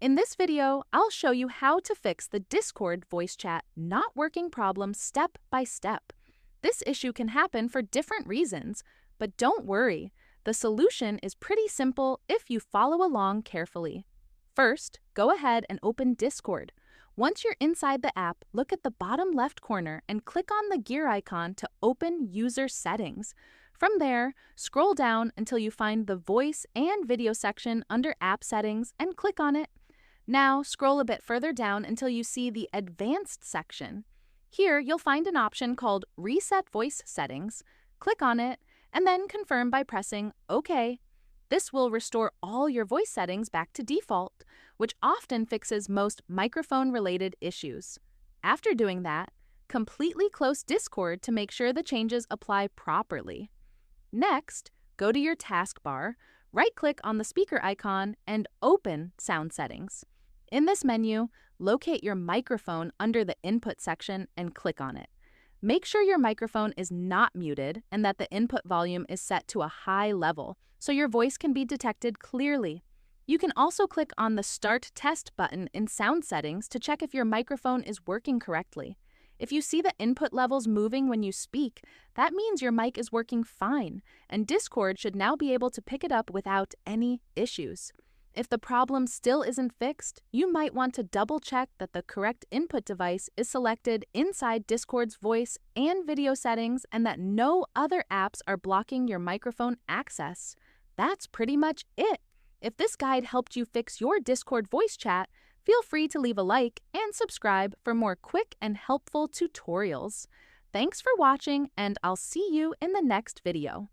In this video, I'll show you how to fix the Discord voice chat not working problem step by step. This issue can happen for different reasons, but don't worry. The solution is pretty simple if you follow along carefully. First, go ahead and open Discord. Once you're inside the app, look at the bottom left corner and click on the gear icon to open User Settings. From there, scroll down until you find the Voice and Video section under App Settings and click on it. Now, scroll a bit further down until you see the Advanced section. Here, you'll find an option called Reset Voice Settings. Click on it, and then confirm by pressing OK. This will restore all your voice settings back to default, which often fixes most microphone-related issues. After doing that, completely close Discord to make sure the changes apply properly. Next, go to your taskbar, right-click on the speaker icon, and open Sound Settings. In this menu, locate your microphone under the Input section and click on it. Make sure your microphone is not muted and that the input volume is set to a high level so your voice can be detected clearly. You can also click on the Start Test button in Sound Settings to check if your microphone is working correctly. If you see the input levels moving when you speak, that means your mic is working fine, and Discord should now be able to pick it up without any issues. If the problem still isn't fixed, you might want to double-check that the correct input device is selected inside Discord's voice and video settings and that no other apps are blocking your microphone access. That's pretty much it. If this guide helped you fix your Discord voice chat, feel free to leave a like and subscribe for more quick and helpful tutorials. Thanks for watching, and I'll see you in the next video.